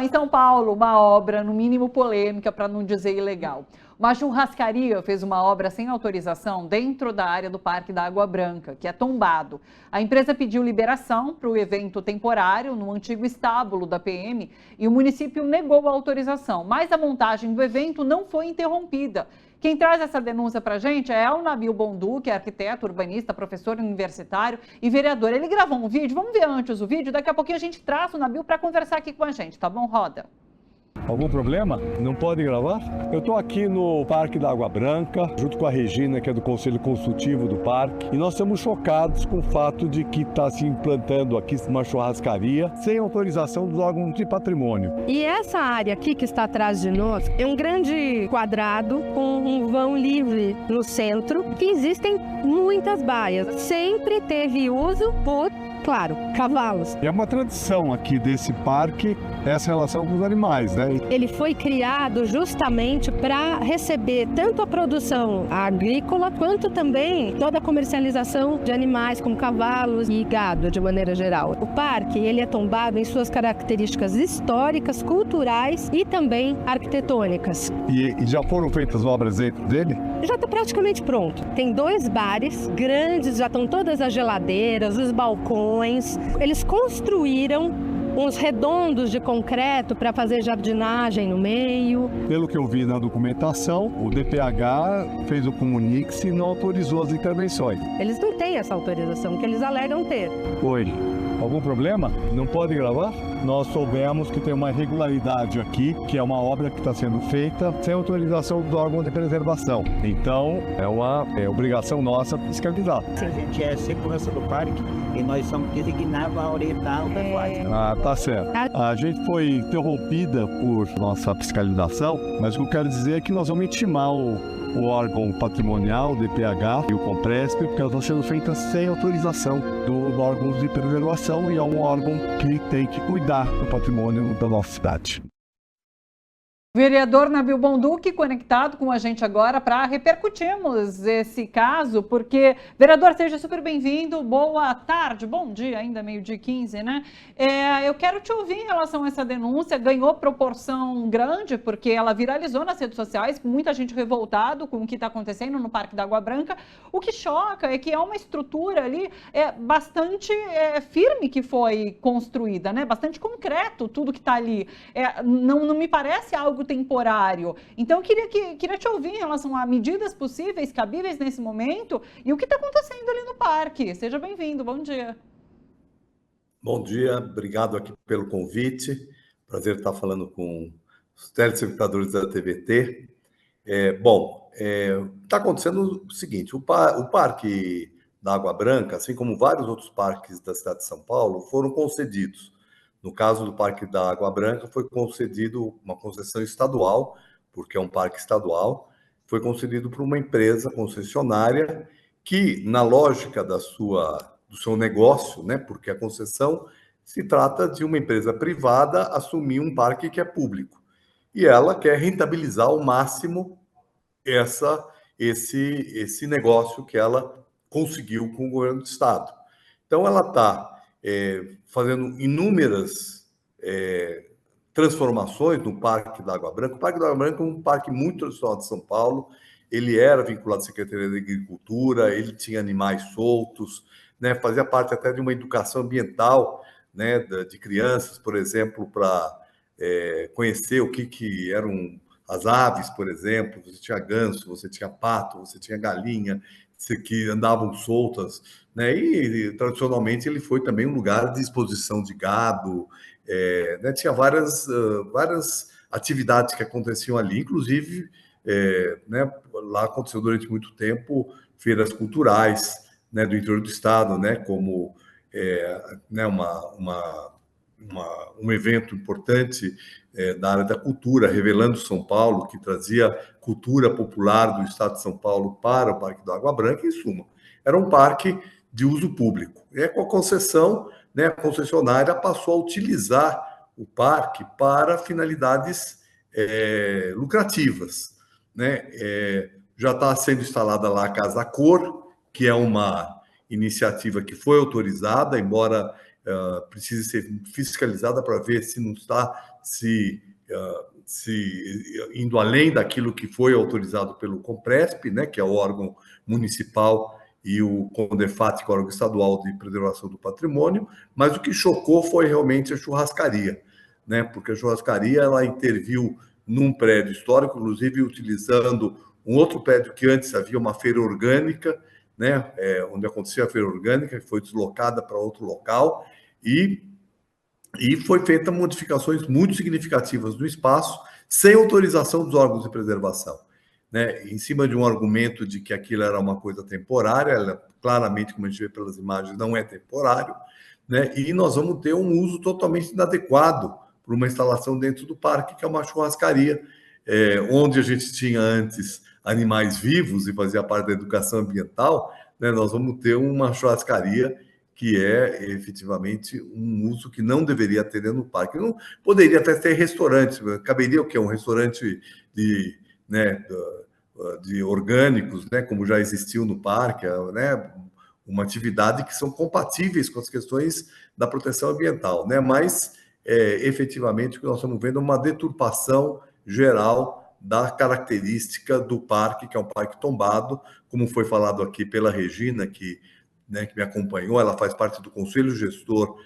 em São Paulo, uma obra, no mínimo polêmica, para não dizer ilegal. Uma churrascaria fez uma obra sem autorização dentro da área do Parque da Água Branca, que é tombado. A empresa pediu liberação para o evento temporário no antigo estábulo da PM e o município negou a autorização, mas a montagem do evento não foi interrompida. Quem traz essa denúncia para a gente é o Nabil Bondu, que é arquiteto, urbanista, professor universitário e vereador. Ele gravou um vídeo, vamos ver antes o vídeo, daqui a pouquinho a gente traz o Nabil para conversar aqui com a gente, tá bom? Roda. Algum problema? Não pode gravar? Eu estou aqui no Parque da Água Branca, junto com a Regina, que é do Conselho Consultivo do Parque, e nós estamos chocados com o fato de que está se implantando aqui uma churrascaria sem autorização dos órgãos de patrimônio. E essa área aqui que está atrás de nós é um grande quadrado com um vão livre no centro, que existem muitas baias. Sempre teve uso por, claro, cavalos. É uma tradição aqui desse parque essa relação com os animais, né? Ele foi criado justamente para receber tanto a produção agrícola, quanto também toda a comercialização de animais, como cavalos e gado, de maneira geral. O parque, ele é tombado em suas características históricas, culturais e também arquitetônicas. E já foram feitas obras dentro dele? Já está praticamente pronto. Tem 2 bares grandes, já estão todas as geladeiras, os balcões. Eles construíram uns redondos de concreto para fazer jardinagem no meio. Pelo que eu vi na documentação, o DPH fez o comunique e não autorizou as intervenções. Eles não têm essa autorização que eles alegam ter. Oi, algum problema? Não pode gravar? Nós soubemos que tem uma irregularidade aqui, que é uma obra que está sendo feita sem autorização do órgão de preservação. Então, é obrigação nossa fiscalizar. A gente é segurança do parque e nós somos designados a orientar o pessoal. Ah, tá certo. A gente foi interrompida por nossa fiscalização, mas o que eu quero dizer é que nós vamos intimar o órgão patrimonial, o DPH e o Compresp, porque elas estão sendo feitas sem autorização dos órgãos de preservação e é um órgão que tem que cuidar do patrimônio da nossa cidade. Vereador Nabil Bondu, conectado com a gente agora para repercutirmos esse caso, porque, vereador, seja super bem-vindo, boa tarde, bom dia, ainda meio-dia e 15, né? Eu quero te ouvir em relação a essa denúncia, ganhou proporção grande, porque ela viralizou nas redes sociais, com muita gente revoltado com o que está acontecendo no Parque da Água Branca. O que choca é que é uma estrutura ali bastante firme que foi construída, né? Bastante concreto tudo que está ali. Não me parece algo temporário. Então, queria te ouvir em relação a medidas possíveis, cabíveis nesse momento e o que está acontecendo ali no parque. Seja bem-vindo, bom dia. Bom dia, obrigado aqui pelo convite. Prazer estar falando com os telespectadores da TVT. Está acontecendo o seguinte, o Parque da Água Branca, assim como vários outros parques da cidade de São Paulo, foram concedidos. No caso do Parque da Água Branca, foi concedido uma concessão estadual, porque é um parque estadual, foi concedido por uma empresa concessionária que, na lógica do seu negócio, né, porque a concessão se trata de uma empresa privada assumir um parque que é público. E ela quer rentabilizar ao máximo esse negócio que ela conseguiu com o governo do estado. Então, ela está fazendo inúmeras transformações no Parque da Água Branca. O Parque da Água Branca é um parque muito tradicional de São Paulo. Ele era vinculado à Secretaria da Agricultura, ele tinha animais soltos, né, fazia parte até de uma educação ambiental, né, de crianças, por exemplo, para conhecer o que eram as aves, por exemplo. Você tinha ganso, você tinha pato, você tinha galinha, que andavam soltas, né? E tradicionalmente ele foi também um lugar de exposição de gado, né? Tinha várias atividades que aconteciam ali, inclusive, né? Lá aconteceu durante muito tempo feiras culturais, né? Do interior do estado, né? Como né? Um evento importante da área da cultura, Revelando São Paulo, que trazia cultura popular do estado de São Paulo para o Parque da Água Branca, em suma. Era um parque de uso público. E com a concessão, né, a concessionária passou a utilizar o parque para finalidades lucrativas, né? Já está sendo instalada lá a Casa Cor, que é uma iniciativa que foi autorizada, embora precise ser fiscalizada para ver se não está se indo além daquilo que foi autorizado pelo Compresp, né, que é o órgão municipal, e o CONDEFAT, que é o órgão estadual de preservação do patrimônio, mas o que chocou foi realmente a churrascaria, né, porque a churrascaria ela interviu num prédio histórico, inclusive utilizando um outro prédio que antes havia uma feira orgânica, né, onde acontecia a feira orgânica, que foi deslocada para outro local, e foi feita modificações muito significativas no espaço, sem autorização dos órgãos de preservação, né? Em cima de um argumento de que aquilo era uma coisa temporária, ela, claramente, como a gente vê pelas imagens, não é temporário, né? E nós vamos ter um uso totalmente inadequado para uma instalação dentro do parque, que é uma churrascaria, onde a gente tinha antes animais vivos e fazia parte da educação ambiental, né? Nós vamos ter uma churrascaria que é efetivamente um uso que não deveria ter dentro do parque. Não poderia até ter restaurante, caberia o quê? Um restaurante de orgânicos, né, como já existiu no parque, né, uma atividade que são compatíveis com as questões da proteção ambiental, né, mas efetivamente o que nós estamos vendo é uma deturpação geral da característica do parque, que é um parque tombado, como foi falado aqui pela Regina, que me acompanhou, ela faz parte do conselho gestor,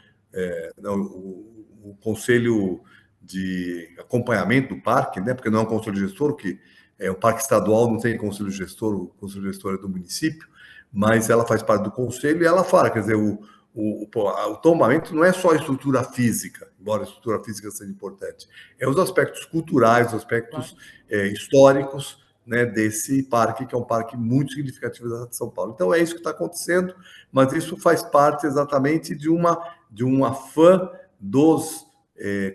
o conselho de acompanhamento do parque, né, porque não é um conselho gestor, que o parque estadual não tem conselho gestor, o conselho gestor é do município, mas ela faz parte do conselho e ela fala, quer dizer, o tombamento não é só a estrutura física, embora a estrutura física seja importante, é os aspectos culturais, os aspectos históricos, né, desse parque, que é um parque muito significativo da cidade de São Paulo. Então, é isso que está acontecendo, mas isso faz parte exatamente de um afã dos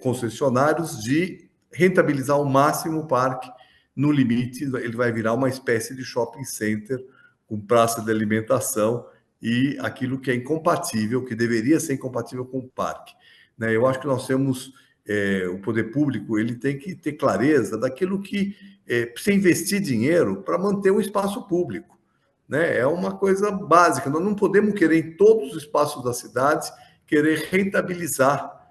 concessionários de rentabilizar ao máximo o parque. No limite, ele vai virar uma espécie de shopping center com praça de alimentação e aquilo que é incompatível, que deveria ser incompatível com o parque, né? Eu acho que nós temos, o poder público, ele tem que ter clareza daquilo que precisa investir dinheiro para manter o espaço público, né? É uma coisa básica. Nós não podemos querer, em todos os espaços da cidade, querer rentabilizar.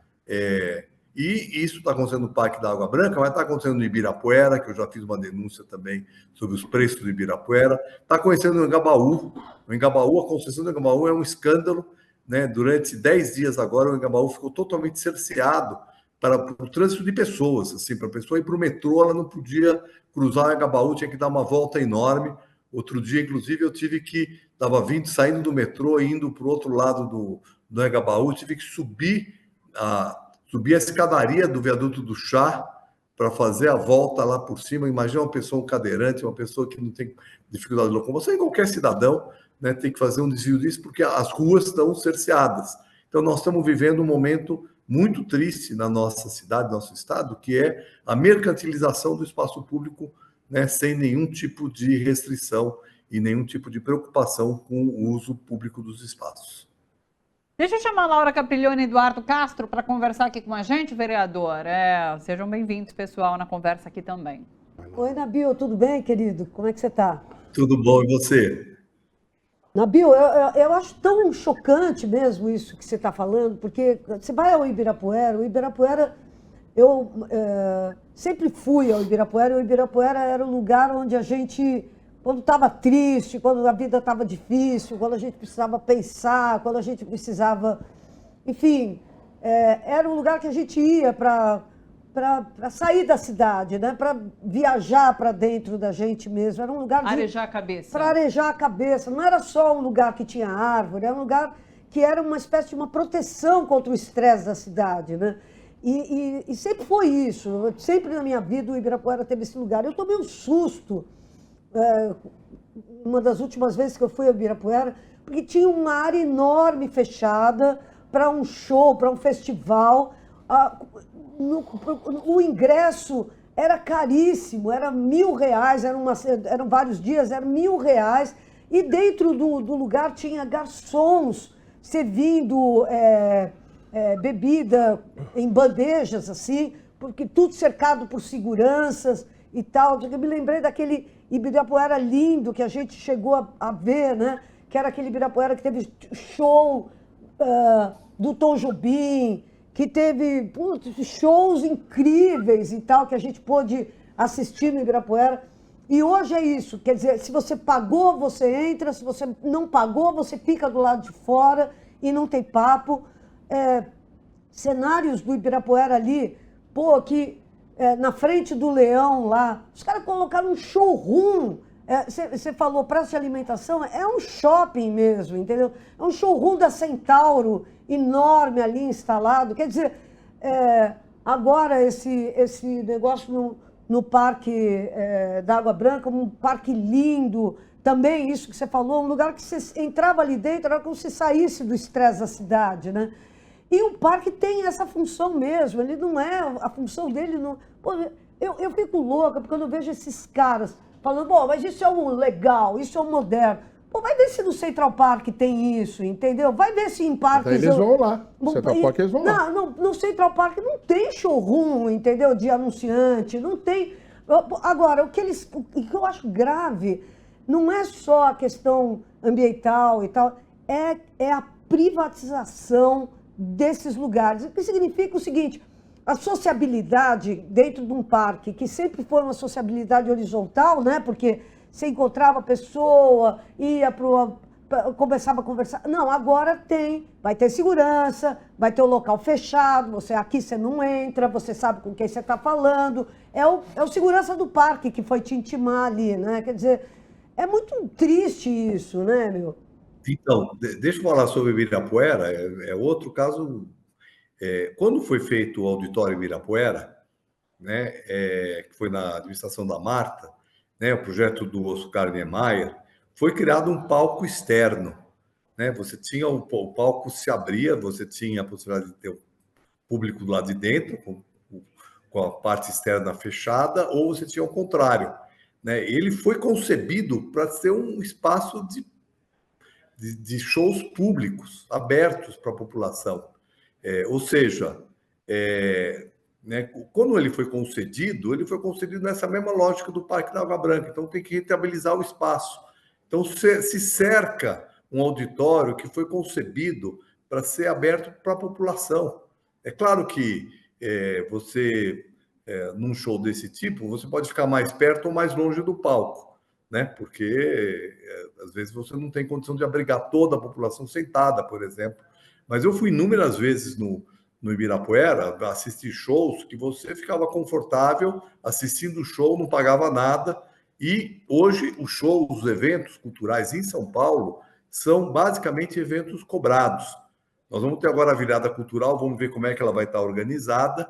E isso está acontecendo no Parque da Água Branca, mas está acontecendo no Ibirapuera, que eu já fiz uma denúncia também sobre os preços do Ibirapuera. Está acontecendo no Engabaú. No Engabaú, a concessão do Engabaú é um escândalo, né? Durante 10 dias agora, o Engabaú ficou totalmente cerceado para o trânsito de pessoas. Assim, para a pessoa ir para o metrô, ela não podia cruzar o Engabaú, tinha que dar uma volta enorme. Outro dia, inclusive, eu tive que... Estava saindo do metrô, indo para o outro lado do Engabaú, tive que subir a escadaria do viaduto do Chá para fazer a volta lá por cima. Imagina uma pessoa, um cadeirante, uma pessoa que não tem dificuldade de locomoção, e qualquer cidadão, né, tem que fazer um desvio disso, porque as ruas estão cerceadas. Então, nós estamos vivendo um momento muito triste na nossa cidade, no nosso estado, que é a mercantilização do espaço público, né, sem nenhum tipo de restrição e nenhum tipo de preocupação com o uso público dos espaços. Deixa eu chamar a Laura Capriglione e Eduardo Castro para conversar aqui com a gente, vereador. Sejam bem-vindos, pessoal, na conversa aqui também. Oi, Nabil, tudo bem, querido? Como é que você está? Tudo bom, e você? Nabil, eu acho tão chocante mesmo isso que você está falando, porque você vai ao Ibirapuera, eu sempre fui ao Ibirapuera, e o Ibirapuera era um lugar onde a gente... Quando estava triste, quando a vida estava difícil, quando a gente precisava pensar, quando a gente precisava... Enfim, era um lugar que a gente ia para sair da cidade, né? Para viajar para dentro da gente mesmo. Era um lugar de... Arejar a cabeça. Para arejar a cabeça. Não era só um lugar que tinha árvore, era um lugar que era uma espécie de uma proteção contra o estresse da cidade, né? E sempre foi isso. Sempre na minha vida o Ibirapuera teve esse lugar. Eu tomei um susto... uma das últimas vezes que eu fui ao Ibirapuera, porque tinha uma área enorme fechada para um show, para um festival. O ingresso era caríssimo, era R$1.000, eram vários dias, era R$1.000, e dentro do lugar tinha garçons servindo bebida em bandejas, assim, porque tudo cercado por seguranças e tal. Eu me lembrei daquele Ibirapuera lindo que a gente chegou a ver, né? Que era aquele Ibirapuera que teve show do Tom Jobim, que teve shows incríveis e tal, que a gente pôde assistir no Ibirapuera. E hoje é isso, quer dizer, se você pagou, você entra, se você não pagou, você fica do lado de fora e não tem papo. Cenários do Ibirapuera ali, que na frente do Leão lá, os caras colocaram um showroom. Você falou praça de alimentação, é um shopping mesmo, entendeu? É um showroom da Centauro, enorme ali instalado. Quer dizer, agora esse negócio no Parque da Água Branca, um parque lindo, também isso que você falou, um lugar que você entrava ali dentro, era como se saísse do estresse da cidade, né? E o parque tem essa função mesmo, ele não é, a função dele não... Pô, eu fico louca porque quando eu vejo esses caras falando, bom, mas isso é um legal, isso é um moderno. Pô, vai ver se no Central Park tem isso, entendeu? Vai ver se em parques... Então eles vão lá, no Central Park eles vão lá. Não, no Central Park não tem showroom, entendeu? De anunciante, não tem... Agora, o que eu acho grave não é só a questão ambiental e tal, é a privatização desses lugares. O que significa o seguinte, a sociabilidade dentro de um parque, que sempre foi uma sociabilidade horizontal, né? Porque você encontrava a pessoa, começava a conversar. Não, agora vai ter segurança, vai ter o local fechado, aqui você não entra, você sabe com quem você está falando. É o segurança do parque que foi te intimar ali, né? Quer dizer, é muito triste isso, né, meu? Então, deixa eu falar sobre Ibirapuera, é outro caso. Quando foi feito o auditório Ibirapuera, né, que foi na administração da Marta, né, o projeto do Oscar Niemeyer, foi criado um palco externo, né? Você tinha o palco se abria, você tinha a possibilidade de ter o público do lado de dentro, com a parte externa fechada, ou você tinha o contrário, né? Ele foi concebido para ser um espaço de shows públicos, abertos para a população. Ou seja, né, quando ele foi concedido nessa mesma lógica do Parque da Água Branca. Então, tem que rentabilizar o espaço. Então, se cerca um auditório que foi concebido para ser aberto para a população. É claro que num show desse tipo, você pode ficar mais perto ou mais longe do palco, né? Porque às vezes você não tem condição de abrigar toda a população sentada, por exemplo. Mas eu fui inúmeras vezes no Ibirapuera assistir shows que você ficava confortável assistindo o show, não pagava nada. E hoje os eventos culturais em São Paulo são basicamente eventos cobrados. Nós vamos ter agora a virada cultural, vamos ver como é que ela vai estar organizada.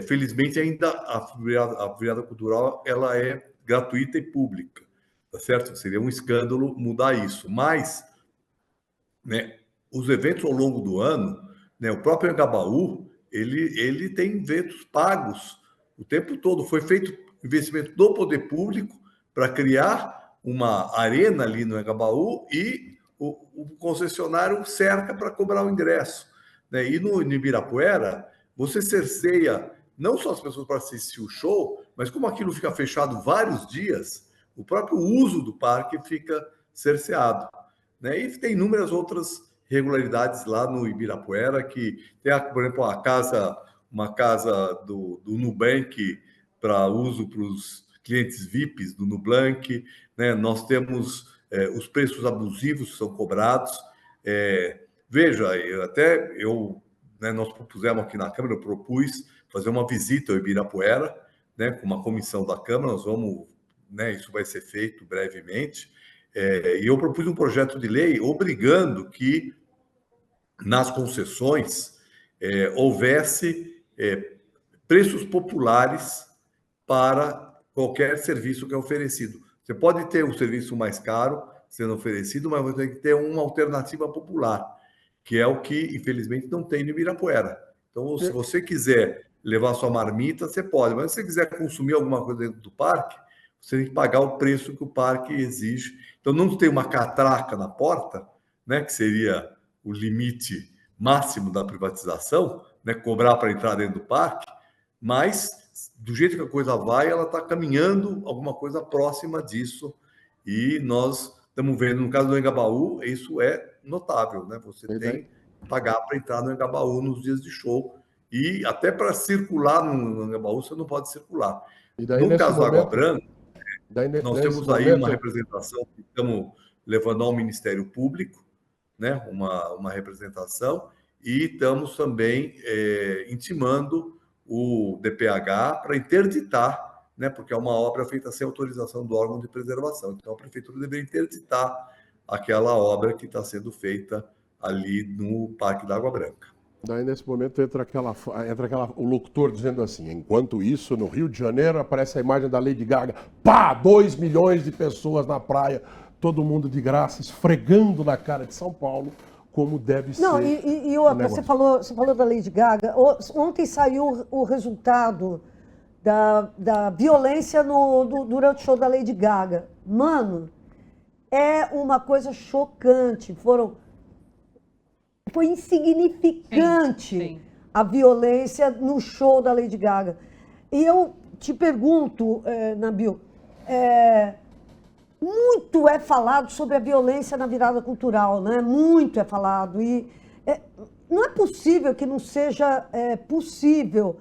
Felizmente ainda a virada cultural ela é gratuita e pública. Tá certo? Seria um escândalo mudar isso. Mas, né, os eventos ao longo do ano, né, o próprio Engabaú, ele tem eventos pagos o tempo todo. Foi feito investimento do poder público para criar uma arena ali no Engabaú e o concessionário cerca para cobrar o ingresso, né? E no Ibirapuera, você cerceia não só as pessoas para assistir o show, mas como aquilo fica fechado vários dias, o próprio uso do parque fica cerceado, né? E tem inúmeras outras irregularidades lá no Ibirapuera, que tem, por exemplo, uma casa do Nubank para uso para os clientes VIPs do Nubank, né? Nós temos os preços abusivos que são cobrados. Veja, né, nós propusemos aqui na Câmara, eu propus fazer uma visita ao Ibirapuera, né, com uma comissão da Câmara, nós vamos... Né, isso vai ser feito brevemente, e eu propus um projeto de lei obrigando que nas concessões houvesse preços populares para qualquer serviço que é oferecido. Você pode ter um serviço mais caro sendo oferecido, mas você tem que ter uma alternativa popular, que é o que, infelizmente, não tem no Ibirapuera. Então, se você quiser levar sua marmita, você pode, mas se você quiser consumir alguma coisa dentro do parque, você tem que pagar o preço que o parque exige. Então, não tem uma catraca na porta, né, que seria o limite máximo da privatização, né, cobrar para entrar dentro do parque, mas, do jeito que a coisa vai, ela está caminhando alguma coisa próxima disso, e nós estamos vendo, no caso do Engabaú, isso é notável, né? Você tem que pagar para entrar no Engabaú nos dias de show, e até para circular no Anhangabaú você não pode circular. E daí, No caso da Água Branca, nós temos aí uma representação que estamos levando ao Ministério Público, né? Uma representação, e estamos também intimando o DPH para interditar, né? Porque é uma obra feita sem autorização do órgão de preservação. Então, a Prefeitura deveria interditar aquela obra que está sendo feita ali no Parque da Água Branca. Daí, nesse momento, entra o locutor dizendo assim: enquanto isso, no Rio de Janeiro, aparece a imagem da Lady Gaga. Pá! 2 milhões de pessoas na praia, todo mundo de graça, esfregando na cara de São Paulo, como deve ser. Não, e outra, você falou da Lady Gaga. Ontem saiu o resultado da violência durante o show da Lady Gaga. Mano, é uma coisa chocante. Foi insignificante a violência no show da Lady Gaga. E eu te pergunto, Nabil, muito é falado sobre a violência na virada cultural, né? Muito é falado. E não é possível que não seja possível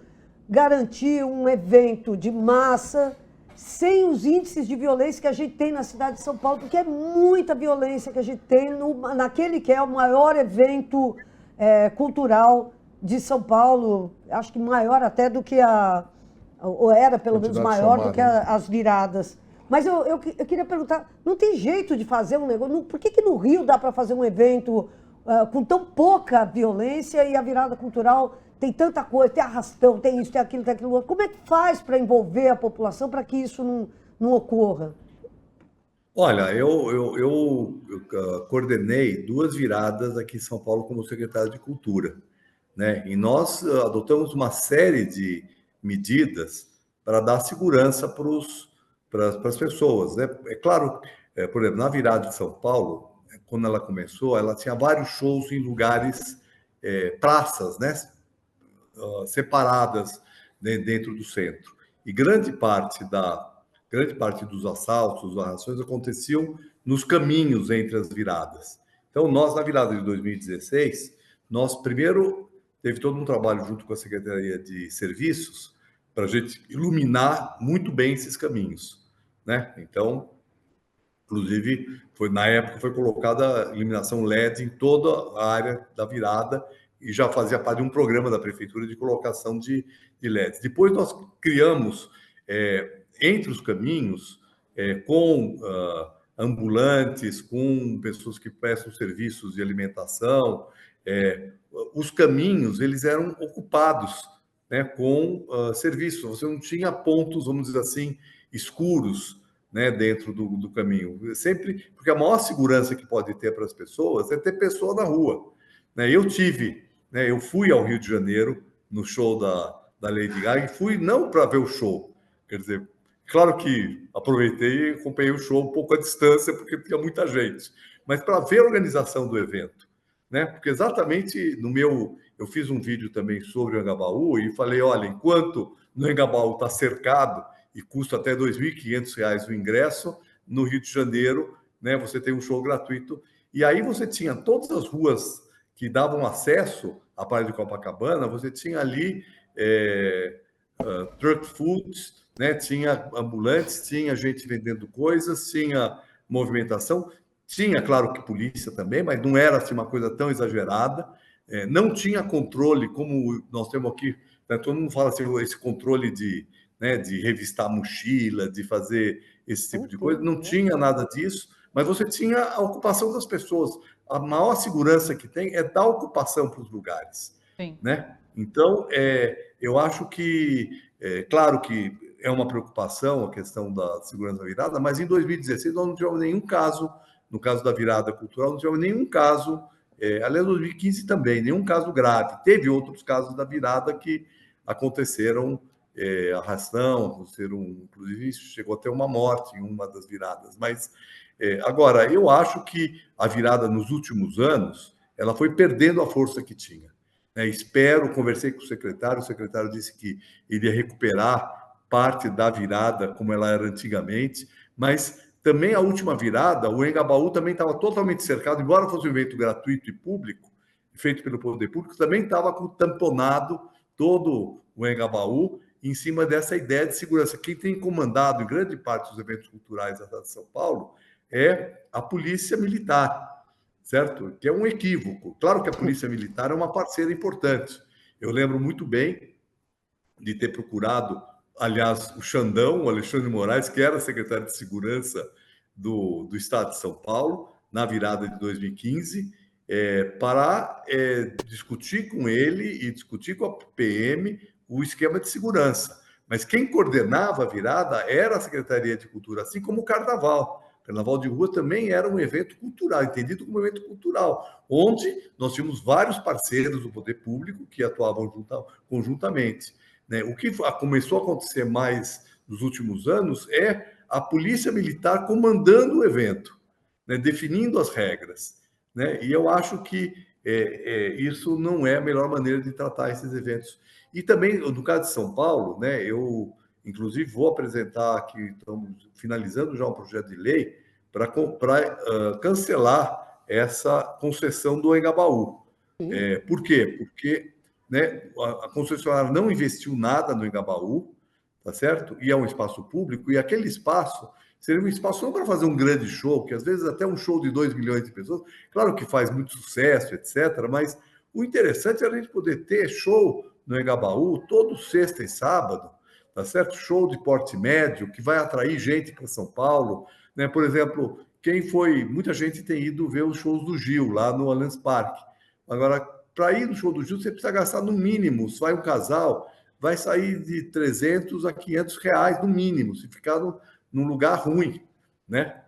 garantir um evento de massa sem os índices de violência que a gente tem na cidade de São Paulo, porque é muita violência que a gente tem naquele que é o maior evento cultural de São Paulo, acho que maior até do que ou era pelo menos maior do que as viradas. Mas eu queria perguntar, não tem jeito de fazer um negócio, por que no Rio dá para fazer um evento com tão pouca violência e a virada cultural tem tanta coisa, tem arrastão, tem isso, tem aquilo outro. Como é que faz para envolver a população para que isso não ocorra? Olha, eu coordenei 2 viradas aqui em São Paulo como secretário de Cultura, né? E nós adotamos uma série de medidas para dar segurança para as pessoas, né? É claro, por exemplo, na virada de São Paulo, quando ela começou, ela tinha vários shows em lugares, praças, né? Separadas, né, dentro do centro. E grande parte dos assaltos, das ações aconteciam nos caminhos entre as viradas. Então, nós, na virada de 2016, nós primeiro teve todo um trabalho junto com a Secretaria de Serviços para a gente iluminar muito bem esses caminhos, né? Então, inclusive, na época foi colocada a iluminação LED em toda a área da virada e já fazia parte de um programa da Prefeitura de colocação de LEDs. Depois nós criamos, entre os caminhos, com ambulantes, com pessoas que prestam serviços de alimentação, os caminhos eles eram ocupados, né, com serviços. Você não tinha pontos, vamos dizer assim, escuros, né, dentro do caminho. Sempre, porque a maior segurança que pode ter para as pessoas é ter pessoa na rua, né? Eu fui ao Rio de Janeiro no show da Lady Gaga e fui não para ver o show, quer dizer, claro que aproveitei e acompanhei o show um pouco à distância porque tinha muita gente, mas para ver a organização do evento, né? Porque exatamente eu fiz um vídeo também sobre o Anhangabaú e falei, olha, enquanto no Anhangabaú está cercado e custa até R$ 2.500 o ingresso, no Rio de Janeiro, né, você tem um show gratuito. E aí você tinha todas as ruas que davam acesso à Praia de Copacabana, você tinha ali truck foods, né, tinha ambulantes, tinha gente vendendo coisas, tinha movimentação, tinha, claro que polícia também, mas não era assim, uma coisa tão exagerada, não tinha controle como nós temos aqui, né, todo mundo fala assim, esse controle de revistar a mochila, de fazer esse tipo de coisa, não tinha nada disso, mas você tinha a ocupação das pessoas. A maior segurança que tem é dar ocupação para os lugares. Sim. Né? Então, eu acho que, claro que é uma preocupação a questão da segurança da virada, mas em 2016 nós não tivemos nenhum caso, no caso da virada cultural, não tivemos nenhum caso, aliás, em 2015 também, nenhum caso grave. Teve outros casos da virada que aconteceram, arrastão, inclusive chegou a ter uma morte em uma das viradas, mas agora, eu acho que a virada nos últimos anos, ela foi perdendo a força que tinha. Conversei com o secretário disse que iria recuperar parte da virada como ela era antigamente, mas também a última virada, o Anhangabaú também estava totalmente cercado, embora fosse um evento gratuito e público, feito pelo poder público, também estava tamponado todo o Engabaú em cima dessa ideia de segurança. Quem tem comandado em grande parte dos eventos culturais da cidade de São Paulo é a Polícia Militar, certo? Que é um equívoco. Claro que a Polícia Militar é uma parceira importante. Eu lembro muito bem de ter procurado, aliás, o Xandão, o Alexandre de Moraes, que era secretário de Segurança do Estado de São Paulo, na virada de 2015, para discutir com ele e discutir com a PM o esquema de segurança. Mas quem coordenava a virada era a Secretaria de Cultura, assim como o Carnaval. O Carnaval de Rua também era um evento cultural, entendido como evento cultural, onde nós tínhamos vários parceiros do poder público que atuavam conjuntamente. Né? O que começou a acontecer mais nos últimos anos é a Polícia Militar comandando o evento, né? Definindo as regras. Né? E eu acho que isso não é a melhor maneira de tratar esses eventos. E também, no caso de São Paulo, né, eu, inclusive, vou apresentar aqui, estamos finalizando já um projeto de lei para cancelar essa concessão do Engabaú. Por quê? Porque, né, a concessionária não investiu nada no Engabaú, tá certo? E é um espaço público, e aquele espaço seria um espaço não para fazer um grande show, que às vezes até um show de 2 milhões de pessoas, claro que faz muito sucesso, etc., mas o interessante é a gente poder ter show no Engabaú todo sexta e sábado, tá certo? Show de porte médio, que vai atrair gente para São Paulo, né? Por exemplo, muita gente tem ido ver os shows do Gil, lá no Allianz Parque. Agora, para ir no show do Gil, você precisa gastar no mínimo, se vai um casal, vai sair de 300 a 500 reais no mínimo, se ficar num lugar ruim, né?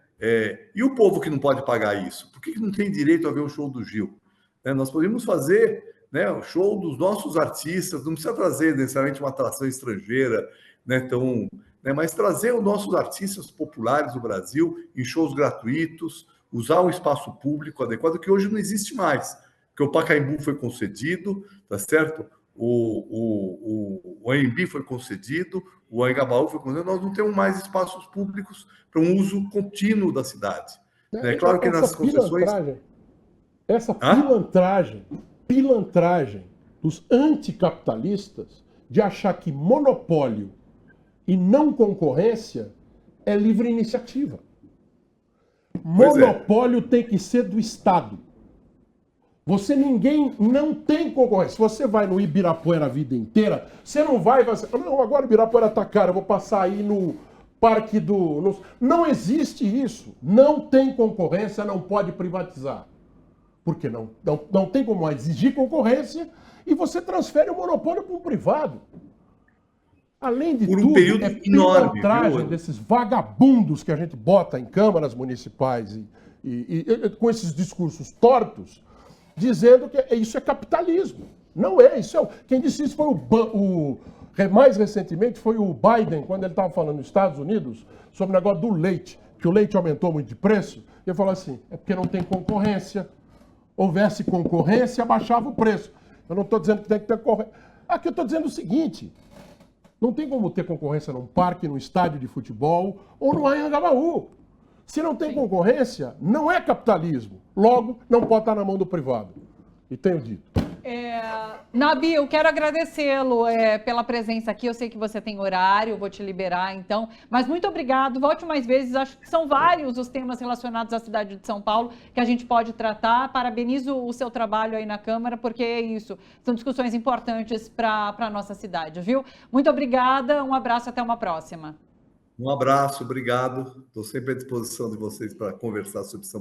E o povo que não pode pagar isso? Por que não tem direito a ver o show do Gil? Nós podemos fazer, né, o show dos nossos artistas, não precisa trazer necessariamente uma atração estrangeira, né, mas trazer os nossos artistas populares do Brasil em shows gratuitos, usar um espaço público adequado, que hoje não existe mais, porque o Pacaembu foi concedido, tá certo? O AMB foi concedido, o Engabaú foi concedido, nós não temos mais espaços públicos para um uso contínuo da cidade. É claro que nas concessões... Essa pilantragem dos anticapitalistas de achar que monopólio e não concorrência é livre iniciativa. Monopólio tem que ser do Estado. Ninguém não tem concorrência. Se você vai no Ibirapuera a vida inteira, você não vai dizer, não, agora o Ibirapuera está caro, eu vou passar aí no Parque do... Não existe isso. Não tem concorrência, não pode privatizar. Porque não tem como exigir concorrência e você transfere o monopólio para um privado. Além de tudo, é pilantragem desses vagabundos que a gente bota em câmaras municipais e com esses discursos tortos, dizendo que isso é capitalismo. Não é, quem disse isso foi mais recentemente foi o Biden, quando ele estava falando nos Estados Unidos sobre o negócio do leite, que o leite aumentou muito de preço, ele falou assim, é porque não tem concorrência. Houvesse concorrência, abaixava o preço. Eu não estou dizendo que tem que ter concorrência. Aqui eu estou dizendo o seguinte, não tem como ter concorrência num parque, num estádio de futebol ou no Anhangabaú. Se não tem concorrência, não é capitalismo. Logo, não pode estar na mão do privado. E tenho dito. Nabi, eu quero agradecê-lo pela presença aqui. Eu sei que você tem horário, vou te liberar então. Mas muito obrigado. Volte mais vezes. Acho que são vários os temas relacionados à cidade de São Paulo que a gente pode tratar. Parabenizo o seu trabalho aí na Câmara, porque é isso. São discussões importantes para a nossa cidade, viu? Muito obrigada. Um abraço, até uma próxima. Um abraço, obrigado. Estou sempre à disposição de vocês para conversar sobre São Paulo.